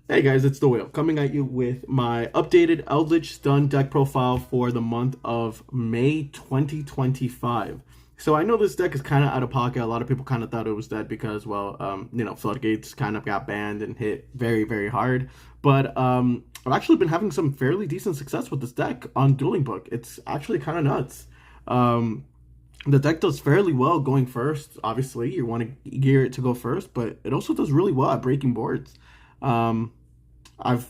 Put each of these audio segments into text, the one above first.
Hey guys, it's the Whale coming at you with my updated Eldlich Stun deck profile for the month of May 2025. So I know this deck is kind of out of pocket. A lot of people kind of thought it was dead because, well, Floodgates kind of got banned and hit very, very hard. But I've actually been having some fairly decent success with this deck on Dueling Book. It's actually kind of nuts. Um, the deck does fairly well going first. Obviously, you want to gear it to go first, but it also does really well at breaking boards. Um, I've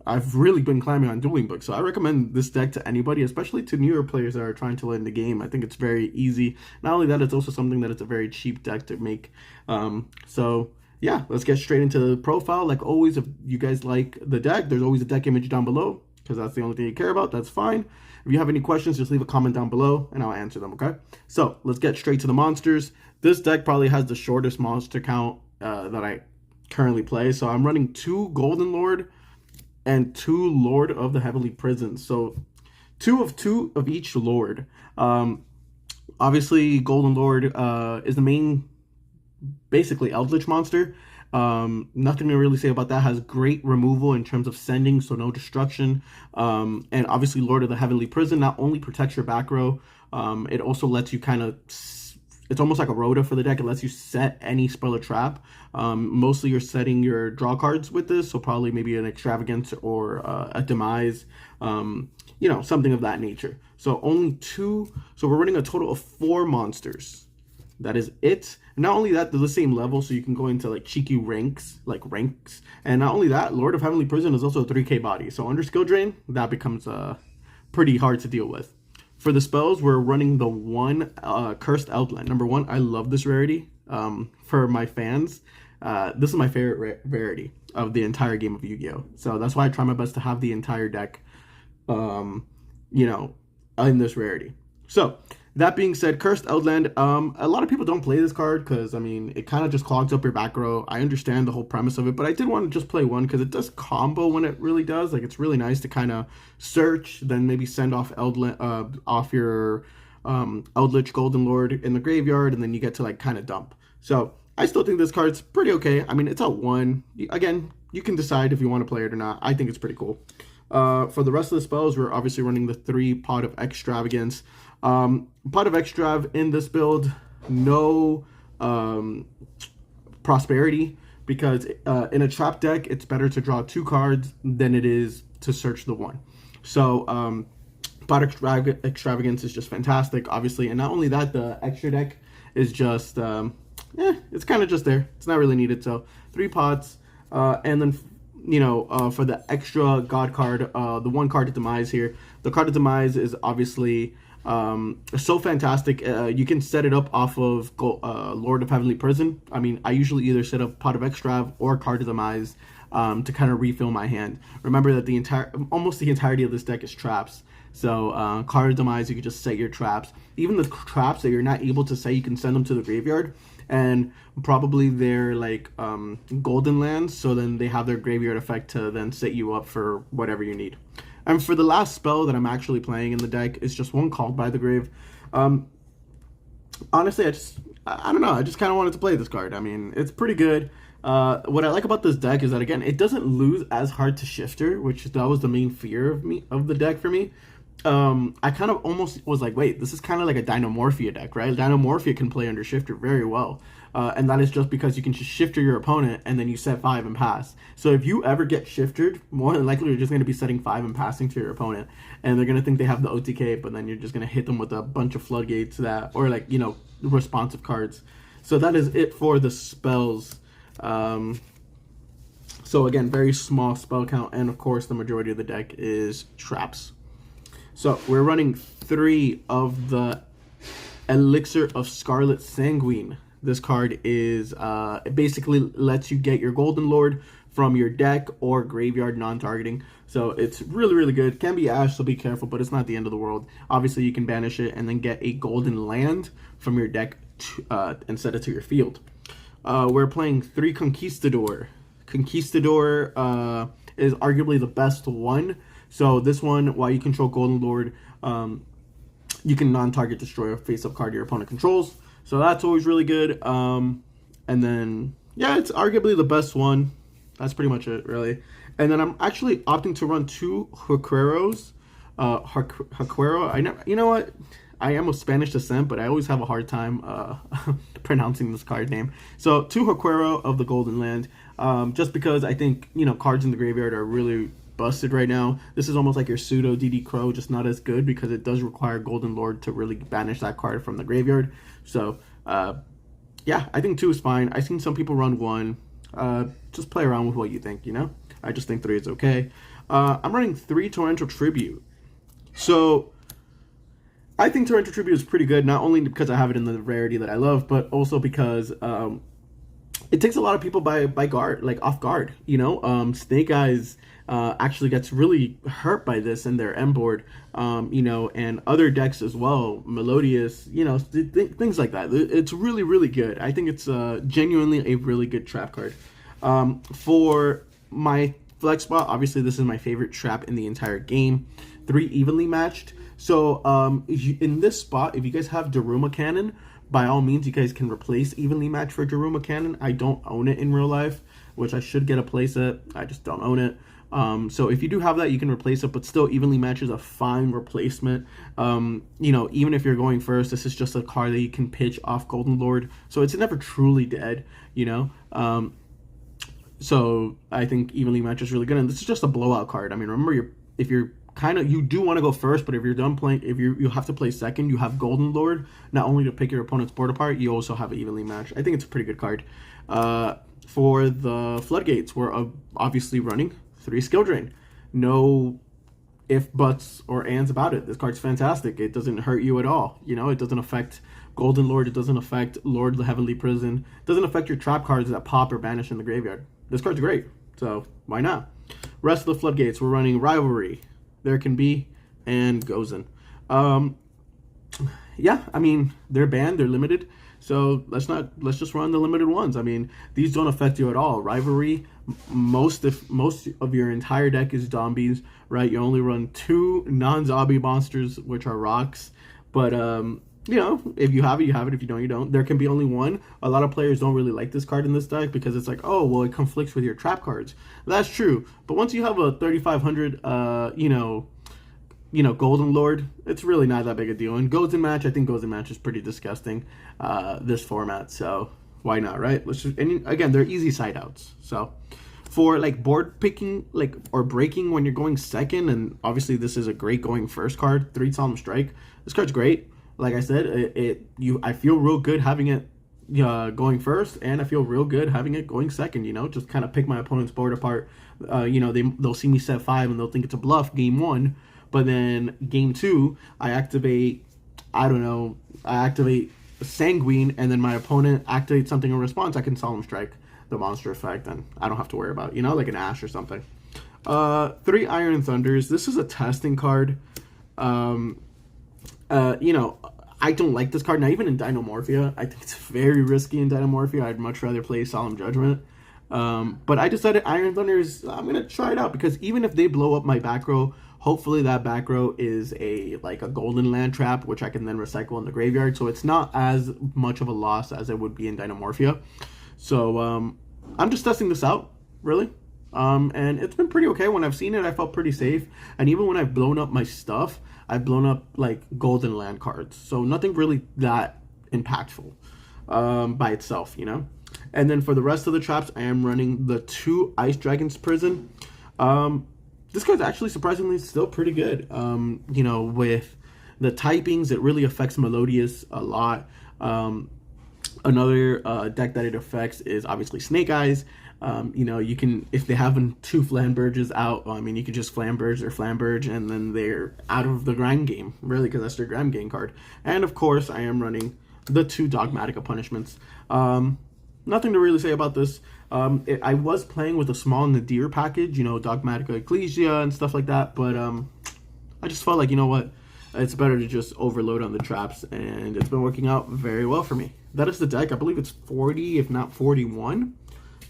I've really been climbing on Dueling Book, so I recommend this deck to anybody, especially to newer players that are trying to learn the game. I think it's very easy. Not only that, it's also something that it's a very cheap deck to make. So yeah, let's get straight into the profile. Like always, if you guys like the deck, there's always a deck image down below because that's the only thing you care about. That's fine. If you have any questions, just leave a comment down below and I'll answer them. Okay. So let's get straight to the monsters. This deck probably has the shortest monster count that I currently play. So I'm running 2 Golden Lord and 2 Lord of the Heavenly Prison. So two of each Lord. Obviously, Golden Lord is the main, basically Eldlich monster. Nothing to really say about that. Has great removal in terms of sending, so no destruction. And obviously, Lord of the Heavenly Prison not only protects your back row, it also lets you kind of. It's almost like a rota for the deck. It lets you set any spell or trap. Mostly you're setting your draw cards with this, so probably maybe an Extravagance or a Demise, something of that nature. So only 2. So we're running a total of 4 monsters. That is it. Not only that, they're the same level, so you can go into like cheeky ranks. And not only that, Lord of Heavenly Prison is also a 3k body. So under skill drain, that becomes pretty hard to deal with. For the spells, we're running the one Cursed Outland. Number one, I love this rarity. For my fans, this is my favorite rarity of the entire game of Yu-Gi-Oh! So that's why I try my best to have the entire deck, in this rarity. So that being said, Cursed Outland, a lot of people don't play this card because, I mean, it kind of just clogs up your back row. I understand the whole premise of it, but I did want to just play one because it does combo when it really does. Like, it's really nice to kind of search, then maybe send off off your Eldlich Golden Lord in the graveyard, and then you get to, like, kind of dump. So I still think this card's pretty okay. I mean, it's a 1. Again, you can decide if you want to play it or not. I think it's pretty cool. For the rest of the spells, we're obviously running the 3 Pot of Extravagance. Pot of Extrav in this build, no prosperity, because in a trap deck, it's better to draw 2 cards than it is to search the 1. So Pot Extravagance is just fantastic, obviously. And not only that, the extra deck is just, it's kind of just there. It's not really needed. So 3 pots, and then for the extra God card, the 1 card of Demise here. The card of Demise is obviously so fantastic. You can set it up off of Lord of Heavenly Prison. I mean, I usually either set up Pot of Extrav or Card of Demise to kind of refill my hand. Remember that almost the entirety of this deck is traps. So Card of Demise, you can just set your traps. Even the traps that you're not able to set, you can send them to the graveyard. And probably they're like golden lands, so then they have their graveyard effect to then set you up for whatever you need. And for the last spell that I'm actually playing in the deck is just one Called by the Grave. Honestly, I don't know. I just kind of wanted to play this card. I mean, it's pretty good. What I like about this deck is that, again, it doesn't lose as hard to Shifter, which that was the main fear of the deck for me. I kind of almost was like, wait, this is kind of like a Dynamorphia deck, right? Dynamorphia can play under Shifter very well. And that is just because you can just Shifter your opponent and then you set 5 and pass. So if you ever get Shifted, more than likely you're just going to be setting 5 and passing to your opponent. And they're going to think they have the OTK, but then you're just going to hit them with a bunch of Floodgates or responsive cards. So that is it for the spells. So again, very small spell count. And of course, the majority of the deck is traps. So we're running 3 of the Elixir of Scarlet Sanguine. This card is it basically lets you get your Golden Lord from your deck or graveyard non-targeting. So it's really, really good. Can be Ash, so be careful, but it's not the end of the world. Obviously, you can banish it and then get a golden land from your deck and set it to your field. We're playing 3 Conquistador. Conquistador is arguably the best one. So this one, while you control Golden Lord, you can non-target destroy a face-up card your opponent controls. So that's always really good. And then, yeah, it's arguably the best one. That's pretty much it, really. And then I'm actually opting to run two Huqueros. Huquero. I never, you know what? I am of Spanish descent, but I always have a hard time pronouncing this card name. So two Huquero of the Golden Land, just because I think cards in the graveyard are really busted right now. This is almost like your pseudo DD Crow, just not as good because it does require Golden Lord to really banish that card from the graveyard. So yeah, I think two is fine. I've seen some people run one. Just play around with what you think. I just think three is okay. I'm running three Torrential Tribute. So I think Torrential Tribute is pretty good, not only because I have it in the rarity that I love, but also because it takes a lot of people by guard, like off guard. Snake Eyes actually gets really hurt by this in their M board, and other decks as well, Melodious, things like that. It's really, really good. I think it's genuinely a really good trap card. For my flex spot, obviously this is my favorite trap in the entire game. 3 evenly matched. So in this spot, if you guys have Daruma Cannon, by all means, you guys can replace evenly matched for Daruma Cannon. I don't own it in real life, which I should get a playset. I just don't own it. So if you do have that, you can replace it, but still evenly match is a fine replacement. Even if you're going first, this is just a card that you can pitch off Golden Lord. So it's never truly dead, So I think evenly match is really good. And this is just a blowout card. I mean, remember, if you're you do want to go first, but if you're done playing, if you have to play second, you have Golden Lord, not only to pick your opponent's board apart, you also have an evenly matched. I think it's a pretty good card. For the Floodgates, we're obviously running 3 Skill Drain. No if, buts, or ands about it. This card's fantastic. It doesn't hurt you at all. It doesn't affect Golden Lord. It doesn't affect Lord of the Heavenly Prison. It doesn't affect your trap cards that pop or banish in the graveyard. This card's great, so why not? Rest of the Floodgates, we're running Rivalry, There Can Be, and Gozen. Yeah, I mean, they're banned, they're limited, so let's just run the limited ones. I mean, these don't affect you at all. Rivalry, most of your entire deck is zombies, right? You only run 2 non-zombie monsters, which are rocks, but if you have it, you have it. If you don't, you don't. There can be only one. A lot of players don't really like this card in this deck because it's like, oh, well, it conflicts with your trap cards. That's true. But once you have a 3,500, Golden Lord, it's really not that big a deal. And Gozen Match, I think Gozen Match is pretty disgusting, this format. So why not, right? And again, they're easy side outs. So for like board picking, or breaking when you're going second, and obviously this is a great going first card, 3 Solemn Strike. This card's great. Like I said, I feel real good having it going first, and I feel real good having it going second. Just kind of pick my opponent's board apart. They'll see me set 5 and they'll think it's a bluff game 1, but then game 2 I activate Sanguine, and then my opponent activates something in response. I can Solemn Strike the monster effect, and I don't have to worry about like an Ash or something. 3 Iron Thunders. This is a testing card. I don't like this card. Not even in Dynamorphia. I think it's very risky in Dynamorphia. I'd much rather play Solemn Judgment. But I decided Iron Thunders, I'm going to try it out, because even if they blow up my back row, hopefully that back row is a golden land trap, which I can then recycle in the graveyard. So it's not as much of a loss as it would be in Dynamorphia. So I'm just testing this out, really. And it's been pretty okay. When I've seen it, I felt pretty safe. And even when I've blown up my stuff, I've blown up golden land cards. So nothing really that impactful by itself, And then for the rest of the traps, I am running the 2 Ice Dragon's Prison. This card's actually surprisingly still pretty good. With the typings, it really affects Melodious a lot. Another deck that it affects is obviously Snake Eyes. You can, if they have 2 Flamberges out, you can just Flamberge or Flamberge, and then they're out of the grind game, really, because that's their grind game card. And of course, I am running the 2 Dogmatica Punishments. Nothing to really say about this. I was playing with a small Nadir package, Dogmatica Ecclesia and stuff like that, but I just felt like, it's better to just overload on the traps, and it's been working out very well for me. That is the deck. I believe it's 40, if not 41.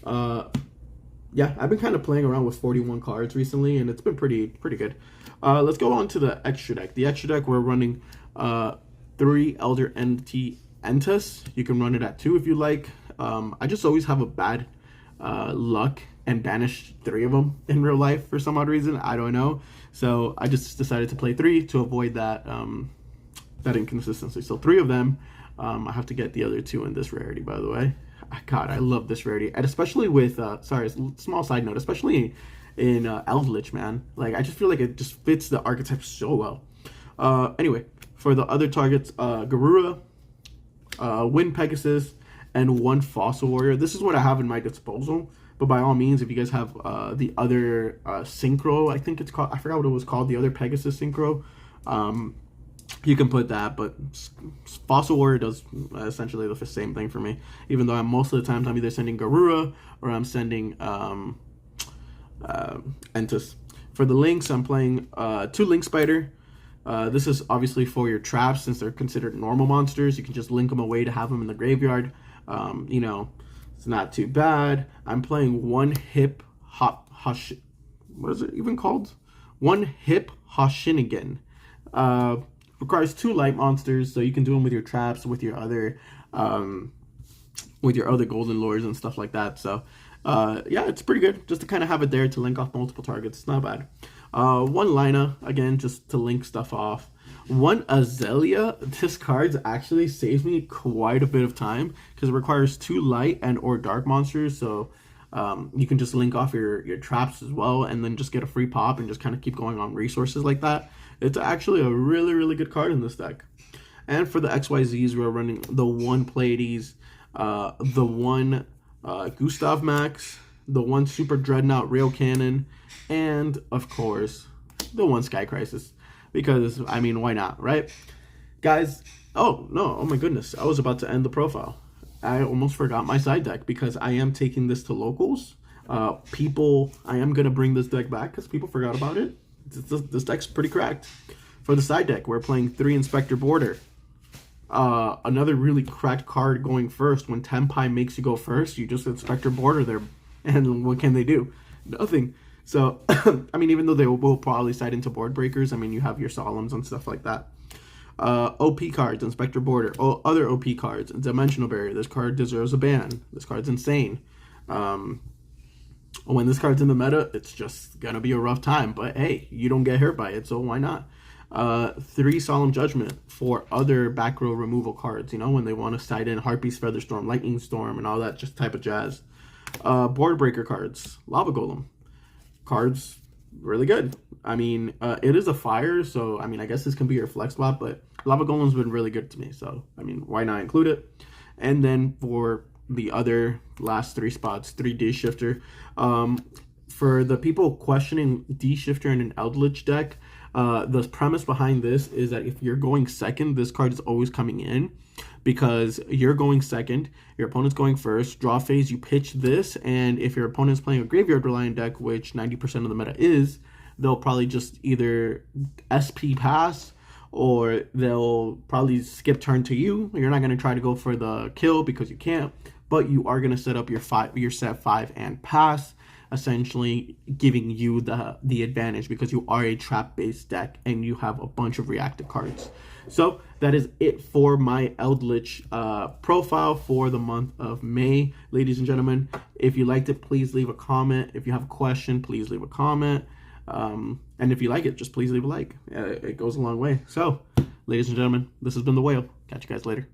Yeah, I've been kind of playing around with 41 cards recently, and it's been pretty good. Let's go on to the extra deck. The extra deck, we're running 3 Elder Entity Entus. You can run it at 2 if you like. I just always have a bad luck and banish 3 of them in real life for some odd reason. I don't know. So I just decided to play 3 to avoid that that inconsistency. So 3 of them. I have to get the other 2 in this rarity, by the way. God, I love this rarity, and especially with sorry, small side note, especially in Eldlich, man. Like, I just feel like it just fits the archetype so well. Anyway, for the other targets, Garura, Wind Pegasus, and 1 Fossil Warrior. This is what I have in my disposal. But by all means, if you guys have the other Synchro, I think it's called, I forgot what it was called, the other Pegasus Synchro, you can put that. But Fossil Warrior does essentially the same thing for me. Even though most of the times I'm either sending Garura or I'm sending Entus. For the links, I'm playing 2 Link Spider. This is obviously for your traps, since they're considered normal monsters. You can just link them away to have them in the graveyard. You know, it's not too bad. I'm playing 1 Hip Hush. What is it even called? 1 Hip Hoshinigan. Requires 2 light monsters, so you can do them with your traps, with your other golden lures and stuff like that. So yeah, it's pretty good just to kind of have it there to link off multiple targets. It's not bad. 1 Lina, again, just to link stuff off. 1 Azalea. This card actually saves me quite a bit of time because it requires 2 light and or dark monsters. So you can just link off your traps as well, and then just get a free pop and just kind of keep going on resources like that. It's actually a really, really good card in this deck. And for the XYZs, we're running the 1 Pleiades, the 1 Gustav Max, the 1 Super Dreadnought Rail Cannon, and, of course, the 1 Sky Crisis. Because, I mean, why not, right? Guys, oh, no, oh my goodness. I was about to end the profile. I almost forgot my side deck because I am taking this to locals. I am going to bring this deck back because people forgot about it. This deck's pretty cracked. For the side deck, we're playing 3 Inspector Border. Another really cracked card going first. When Tenpai makes you go first, you just Inspector Border there. And what can they do? Nothing. So, I mean, even though they will probably side into board breakers, I mean, you have your Solemns and stuff like that. OP cards, Inspector Border. Other OP cards, Dimensional Barrier. This card deserves a ban. This card's insane. When this card's in the meta, it's just gonna be a rough time. But hey, you don't get hurt by it, so why not? 3 Solemn Judgment for other back row removal cards. You know, when they want to side in Heartbeast, Featherstorm, Lightning Storm, and all that just type of jazz. Board breaker cards, Lava Golem. Cards, really good. I mean, it is a fire, so I mean, I guess this can be your flex spot, but Lava Golem's been really good to me, so I mean, why not include it? And then for the other last 3 spots, 3 D-Shifter. For the people questioning D-Shifter in an Eldlich deck, the premise behind this is that if you're going second, this card is always coming in because you're going second, your opponent's going first, draw phase, you pitch this, and if your opponent's playing a graveyard reliant deck, which 90% of the meta is, they'll probably just either SP pass or they'll probably skip turn to you. You're not going to try to go for the kill because you can't, but you are going to set up your set 5 and pass, essentially giving you the advantage because you are a trap based deck and you have a bunch of reactive cards. So that is it for my Eldlich profile for the month of May. Ladies and gentlemen, if you liked it, please leave a comment. If you have a question, please leave a comment. And if you like it, just please leave a like. It goes a long way. So, ladies and gentlemen, this has been The Whale. Catch you guys later.